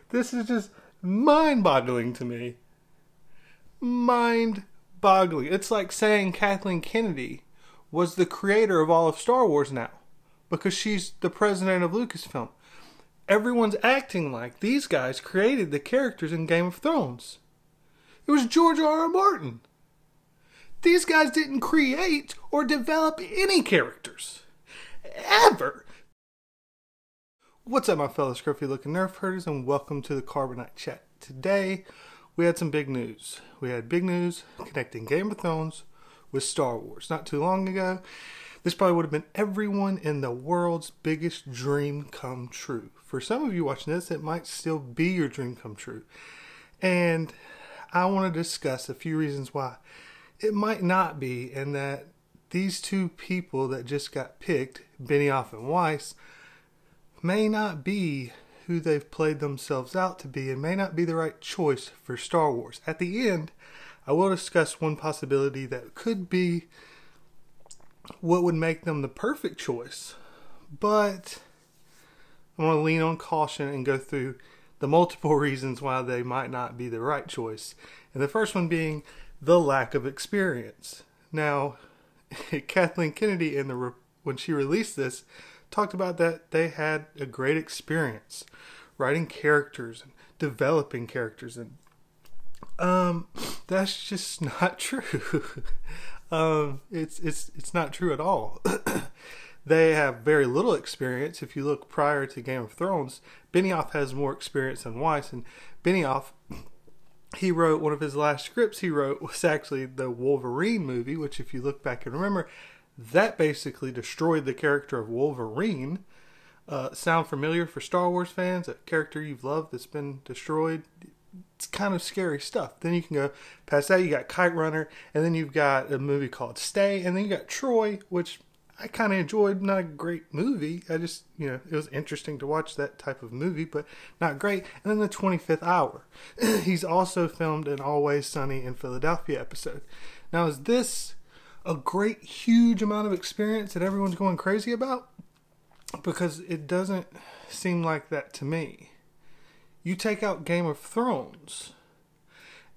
This is just mind-boggling to me. Mind-boggling. It's like saying Kathleen Kennedy was the creator of all of Star Wars now, because she's the president of Lucasfilm. Everyone's acting like these guys created the characters in Game of Thrones. It was George R.R. Martin. These guys didn't create or develop any characters. Ever. What's up, my fellow scruffy looking nerf herders, and welcome to the Carbonite Chat. Today, we had some big news. We had big news connecting Game of Thrones with Star Wars. Not too long ago, this probably would have been everyone in the world's biggest dream come true. For some of you watching this, it might still be your dream come true. And I want to discuss a few reasons why it might not be, and that these two people that just got picked, Benioff and Weiss, may not be who they've played themselves out to be and may not be the right choice for Star Wars. At the end, I will discuss one possibility that could be what would make them the perfect choice. But I want to lean on caution and go through the multiple reasons why they might not be the right choice. And the first one being the lack of experience. Now, Kathleen Kennedy, when she released this, talked about that they had a great experience writing characters and developing characters, and that's just not true. It's not true at all. They have very little experience. If you look prior to Game of Thrones, Benioff has more experience than Weiss, and Benioff, he wrote one of his last scripts he wrote was actually the Wolverine movie, which, if you look back and remember, that basically destroyed the character of Wolverine. Sound familiar for Star Wars fans? A character you've loved that's been destroyed? It's kind of scary stuff. Then you can go past that. You got Kite Runner, and then you've got a movie called Stay, and then you got Troy, which I kind of enjoyed. Not a great movie. I just, it was interesting to watch that type of movie, but not great. And then the 25th Hour. He's also filmed an Always Sunny in Philadelphia episode. Now, is this a great, huge amount of experience that everyone's going crazy about? Because it doesn't seem like that to me. You take out Game of Thrones,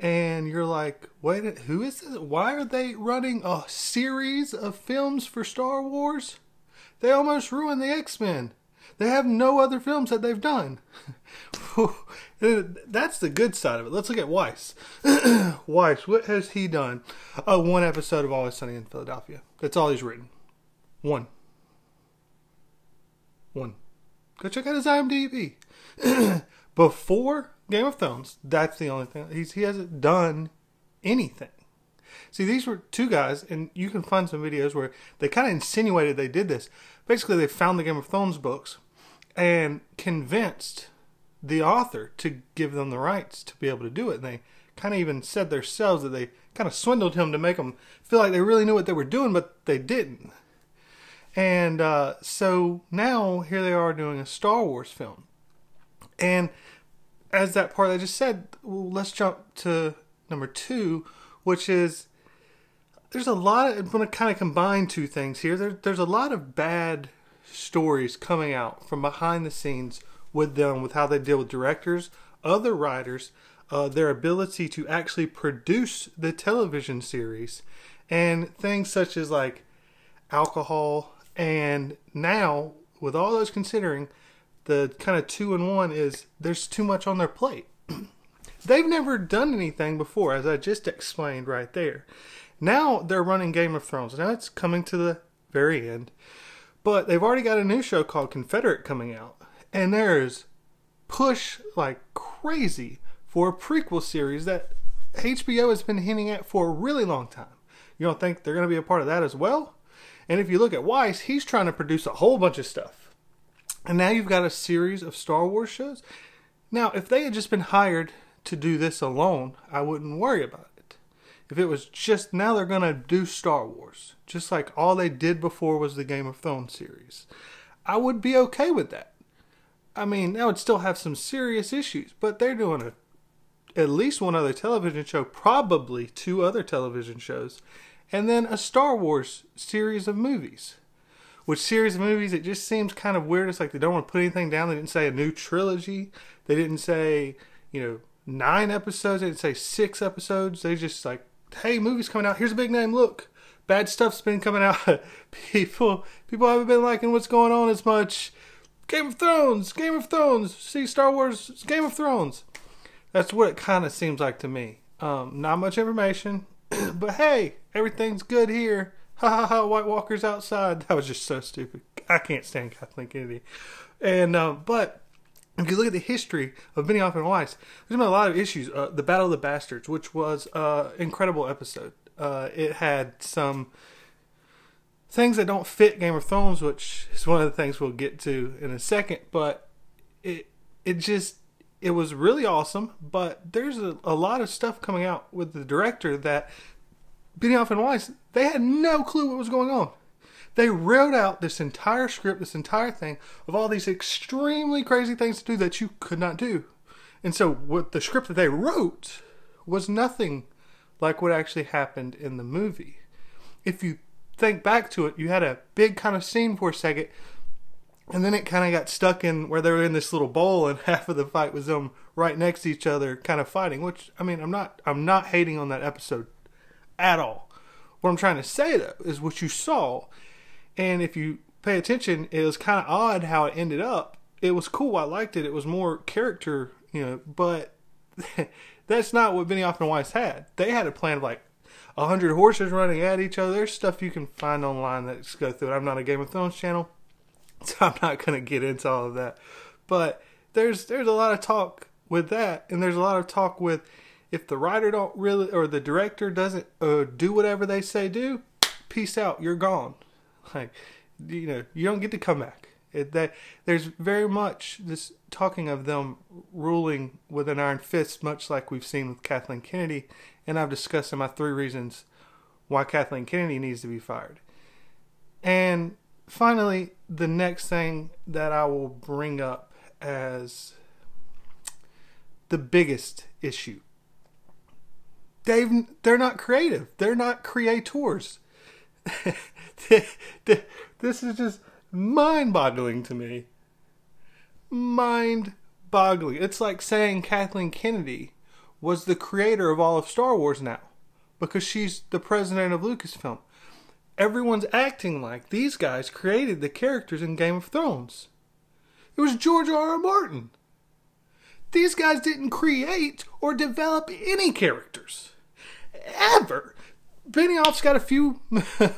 and you're like, wait, who is this? Why are they running a series of films for Star Wars? They almost ruined the X-Men. They have no other films that they've done. That's the good side of it. Let's look at Weiss. Weiss, what has he done? One episode of Always Sunny in Philadelphia. That's all he's written. One. Go check out his IMDb. Before Game of Thrones, that's the only thing. He hasn't done anything. See, these were two guys, and you can find some videos where they kind of insinuated they did this. Basically, they found the Game of Thrones books and convinced the author to give them the rights to be able to do it. And they kind of even said themselves that they kind of swindled him to make them feel like they really knew what they were doing, but they didn't. And so now here they are doing a Star Wars film. And as that part I just said, well, let's jump to number 2, which is there's a lot of, I'm going to kind of combine two things here. There's a lot of bad stories coming out from behind the scenes with them, with how they deal with directors, other writers, their ability to actually produce the television series, and things such as like alcohol. And now, with all those considering, the kind of 2-in-1 is there's too much on their plate. They've never done anything before, as I just explained right there. Now they're running Game of Thrones. Now it's coming to the very end. But they've already got a new show called Confederate coming out. And there's push like crazy for a prequel series that HBO has been hinting at for a really long time. You don't think they're going to be a part of that as well? And if you look at Weiss, he's trying to produce a whole bunch of stuff. And now you've got a series of Star Wars shows. Now, if they had just been hired to do this alone, I wouldn't worry about it. If it was just, now they're going to do Star Wars, just like all they did before was the Game of Thrones series, I would be okay with that. I mean, that would still have some serious issues, but they're doing at least one other television show, probably 2 other television shows, and then a Star Wars series of movies, with series of movies, it just seems kind of weird. It's like they don't want to put anything down. They didn't say a new trilogy. They didn't say, 9 episodes. They didn't say 6 episodes. They just like, hey, movie's coming out. Here's a big name. Look, bad stuff's been coming out. People haven't been liking what's going on as much. Game of Thrones. See, Star Wars, Game of Thrones. That's what it kind of seems like to me. Not much information, but hey, everything's good here. Ha ha ha, White Walker's outside. That was just so stupid. I can't stand Kathleen Kennedy. And, but if you look at the history of Benioff and Weiss, there's been a lot of issues. The Battle of the Bastards, which was an incredible episode. It had some things that don't fit Game of Thrones, which is one of the things we'll get to in a second. But it was really awesome. But there's a lot of stuff coming out with the director that Benioff and Weiss, they had no clue what was going on. They wrote out this entire script, this entire thing, of all these extremely crazy things to do that you could not do. And so what the script that they wrote was nothing like what actually happened in the movie. If you think back to it, you had a big kind of scene for a second, and then it kind of got stuck in where they were in this little bowl, and half of the fight was them right next to each other kind of fighting, which, I mean, I'm not hating on that episode at all. What I'm trying to say, though, is what you saw. And if you pay attention, it was kind of odd how it ended up. It was cool. I liked it. It was more character, but that's not what Benioff and Weiss had. They had a plan of like 100 horses running at each other. There's stuff you can find online that's go through it. I'm not a Game of Thrones channel, so I'm not going to get into all of that. But there's a lot of talk with that, and there's a lot of talk with if the writer don't really, or the director doesn't do whatever they say do, peace out, you're gone. Like, you don't get to come back. There's very much this talking of them ruling with an iron fist, much like we've seen with Kathleen Kennedy, and I've discussed in my 3 reasons why Kathleen Kennedy needs to be fired. And finally, the next thing that I will bring up as the biggest issue. They're not creative. They're not creators. This is just mind-boggling to me. Mind-boggling. It's like saying Kathleen Kennedy was the creator of all of Star Wars now, because she's the president of Lucasfilm. Everyone's acting like these guys created the characters in Game of Thrones. It was George R.R. Martin. These guys didn't create or develop any characters. Ever. Benioff's got a few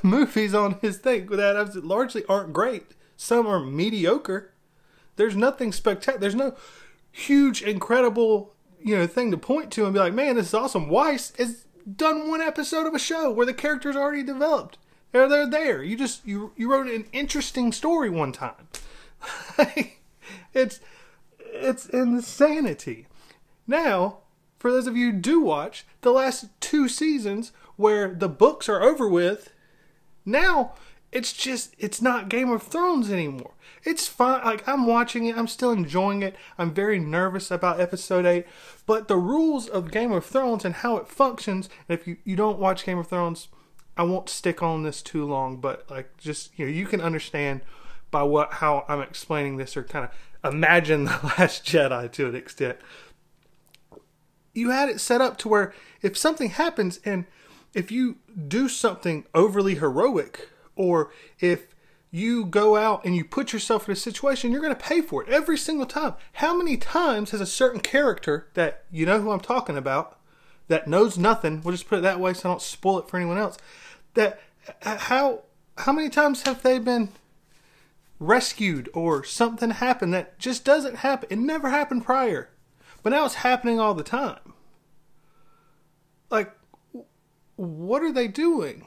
movies on his thing that largely aren't great. Some are mediocre. There's nothing spectacular. There's no huge, incredible, thing to point to and be like, man, this is awesome. Weiss has done 1 episode of a show where the character's already developed. They're there. You wrote an interesting story one time. It's insanity. Now, for those of you who do watch, the last 2 seasons where the books are over with, now it's not Game of Thrones anymore. It's fine. Like, I'm watching it. I'm still enjoying it. I'm very nervous about episode 8. But the rules of Game of Thrones and how it functions, and if you don't watch Game of Thrones, I won't stick on this too long, but like, just, you can understand by how I'm explaining this, or kind of imagine The Last Jedi to an extent. You had it set up to where if something happens, and if you do something overly heroic, or if you go out and you put yourself in a situation, you're going to pay for it every single time. How many times has a certain character that, who I'm talking about, that knows nothing, we'll just put it that way so I don't spoil it for anyone else, that how many times have they been rescued or something happened that just doesn't happen? It never happened prior, but now it's happening all the time. Like, what are they doing?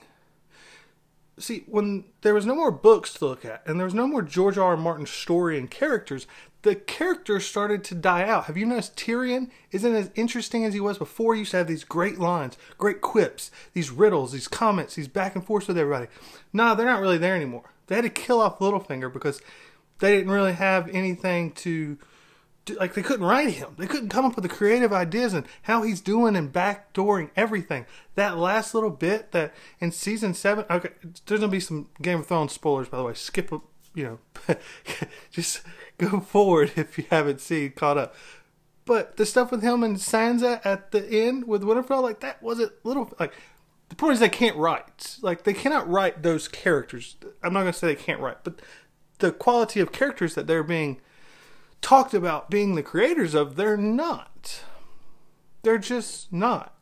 See, when there was no more books to look at, and there was no more George R.R. Martin story and characters, the characters started to die out. Have you noticed Tyrion isn't as interesting as he was before? He used to have these great lines, great quips, these riddles, these comments, these back and forth with everybody. Nah, they're not really there anymore. They had to kill off Littlefinger because they didn't really have anything to like, they couldn't write him. They couldn't come up with the creative ideas and how he's doing and backdooring everything. That last little bit that in season 7, okay, there's gonna be some Game of Thrones spoilers, by the way. Skip, just go forward if you haven't caught up. But the stuff with him and Sansa at the end with Winterfell, like, that wasn't little, like, the point is they can't write. Like, they cannot write those characters. I'm not gonna say they can't write, but the quality of characters that they're being talked about being the creators of, they're not. They're just not.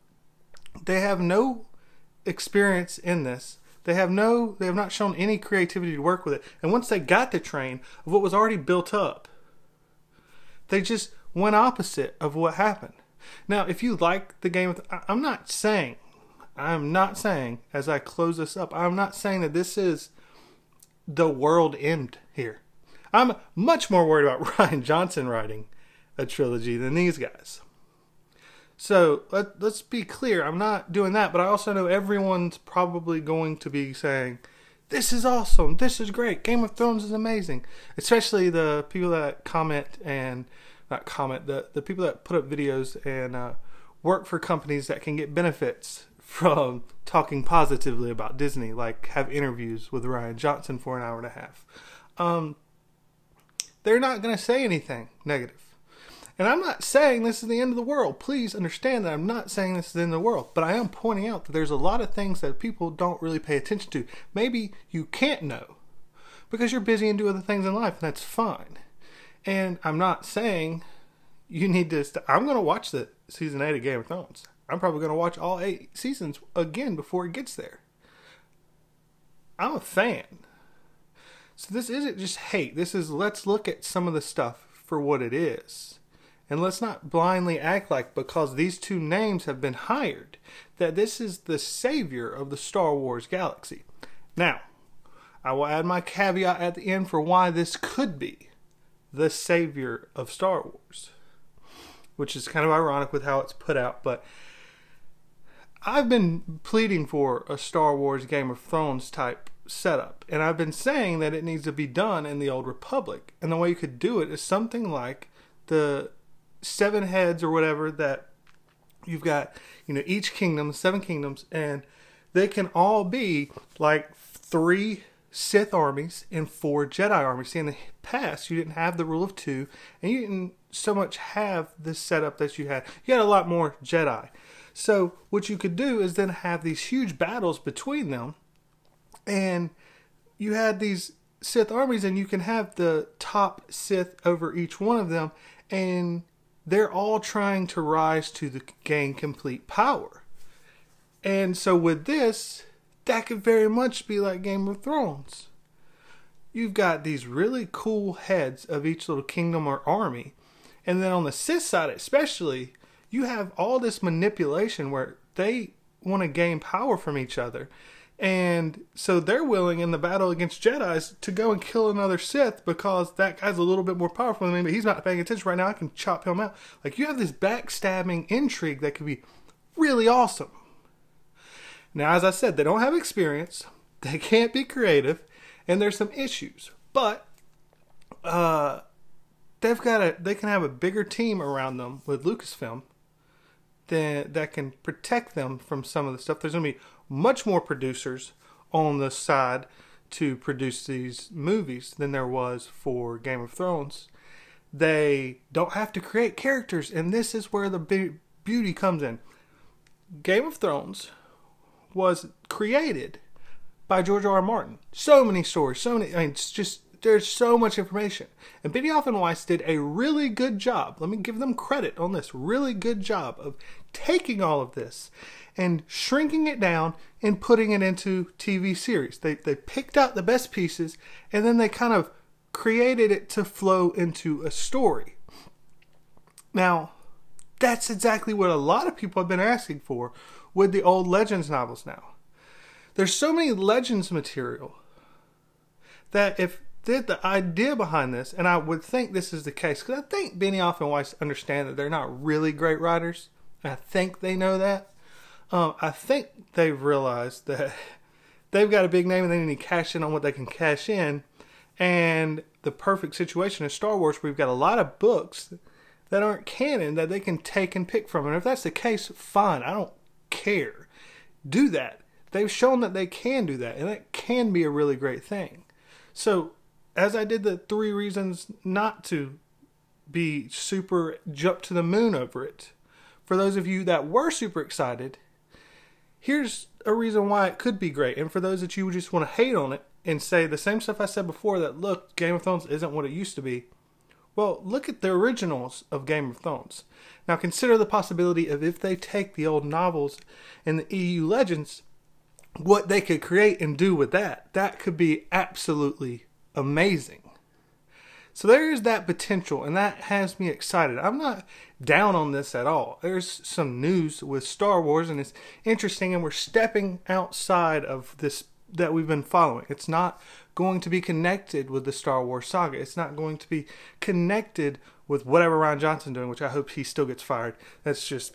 They have no experience in this. They have not shown any creativity to work with it. And once they got the train of what was already built up, they just went opposite of what happened. Now, if you like the Game of I'm not saying, as I close this up, I'm not saying that this is the world end here. I'm much more worried about Rian Johnson writing a trilogy than these guys. So let's be clear. I'm not doing that, but I also know everyone's probably going to be saying, this is awesome, this is great, Game of Thrones is amazing. Especially the people that the people that put up videos and work for companies that can get benefits from talking positively about Disney, like have interviews with Rian Johnson for an hour and a half. They're not going to say anything negative. And I'm not saying this is the end of the world. Please understand that I'm not saying this is the end of the world. But I am pointing out that there's a lot of things that people don't really pay attention to. Maybe you can't know because you're busy and do other things in life, and that's fine. And I'm not saying you need to... I'm going to watch the season 8 of Game of Thrones. I'm probably going to watch all 8 seasons again before it gets there. I'm a fan. So this isn't just hate. This is, let's look at some of the stuff for what it is. And let's not blindly act like because these two names have been hired, that this is the savior of the Star Wars galaxy. Now, I will add my caveat at the end for why this could be the savior of Star Wars. Which is kind of ironic with how it's put out, but I've been pleading for a Star Wars Game of Thrones type setup, and I've been saying that it needs to be done in the Old Republic, and the way you could do it is something like the 7 heads or whatever that you've got, each kingdom, 7 kingdoms, and they can all be like 3 Sith armies and 4 Jedi armies. See, in the past, you didn't have the rule of 2, and you didn't so much have the setup that you had. You had a lot more Jedi. So what you could do is then have these huge battles between them, and you had these Sith armies, and you can have the top Sith over each one of them, and they're all trying to rise to gain complete power. And so with this, that could very much be like Game of Thrones. You've got these really cool heads of each little kingdom or army, and then on the Sith side especially, you have all this manipulation where they want to gain power from each other. And so they're willing in the battle against Jedis to go and kill another Sith because that guy's a little bit more powerful than me, but he's not paying attention right now. I can chop him out. Like, you have this backstabbing intrigue that could be really awesome. Now, as I said, they don't have experience. They can't be creative. And there's some issues. But they can have a bigger team around them with Lucasfilm that can protect them from some of the stuff. There's going to be much more producers on the side to produce these movies than there was for Game of Thrones. They don't have to create characters, and this is where the beauty comes in. Game of Thrones was created by George R. R. Martin. So many stories, it's just, there's so much information. And Benioff and Weiss did a really good job. Let me give them credit on this. Really good job of taking all of this and shrinking it down and putting it into TV series. They picked out the best pieces, and then they kind of created it to flow into a story. Now, that's exactly what a lot of people have been asking for with the old Legends novels now. There's so many Legends material that if the idea behind this, and I would think this is the case, because I think Benioff and Weiss understand that they're not really great writers. I think they know that. I think they've realized that they've got a big name and they need to cash in on what they can cash in. And the perfect situation is Star Wars, where we've got a lot of books that aren't canon that they can take and pick from. And if that's the case, fine. I don't care. Do that. They've shown that they can do that, and it can be a really great thing. So, as I did the 3 reasons not to be super jump to the moon over it, for those of you that were super excited, here's a reason why it could be great. And for those that you just want to hate on it and say the same stuff I said before, that look, Game of Thrones isn't what it used to be. Well, look at the originals of Game of Thrones. Now consider the possibility of if they take the old novels and the EU legends, what they could create and do with that. That could be absolutely amazing. So there is that potential, and that has me excited. I'm not down on this at all. There's some news with Star Wars, and it's interesting, and we're stepping outside of this that we've been following. It's not going to be connected with the Star Wars saga. It's not going to be connected with whatever Rian Johnson's doing, which I hope he still gets fired. That's just...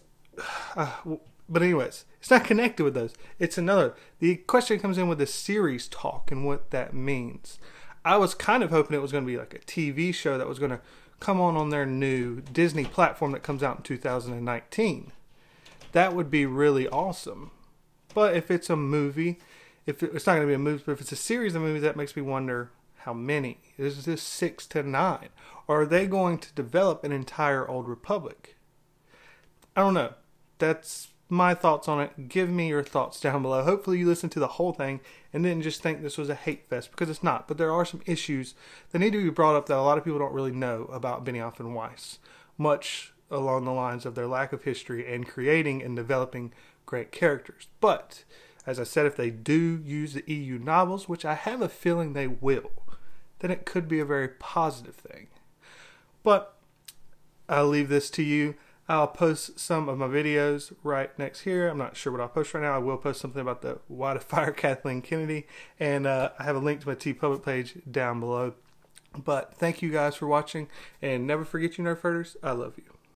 but anyways, it's not connected with those. It's another... The question comes in with the series talk and what that means. I was kind of hoping it was going to be like a TV show that was going to come on their new Disney platform that comes out in 2019. That would be really awesome. But if it's a movie, it's not going to be a movie, but if it's a series of movies, that makes me wonder how many. Is this 6 to 9? Or are they going to develop an entire Old Republic? I don't know. That's my thoughts on it. Give me your thoughts down below. Hopefully you listened to the whole thing and didn't just think this was a hate fest, because it's not. But there are some issues that need to be brought up that a lot of people don't really know about Benioff and Weiss, much along the lines of their lack of history and creating and developing great characters. But as I said, if they do use the EU novels, which I have a feeling they will, then it could be a very positive thing. But I'll leave this to you. I'll post some of my videos right next here. I'm not sure what I'll post right now. I will post something about the Why to Fire Kathleen Kennedy. And I have a link to my TeePublic page down below. But thank you guys for watching. And never forget, you Nerdfurters, I love you.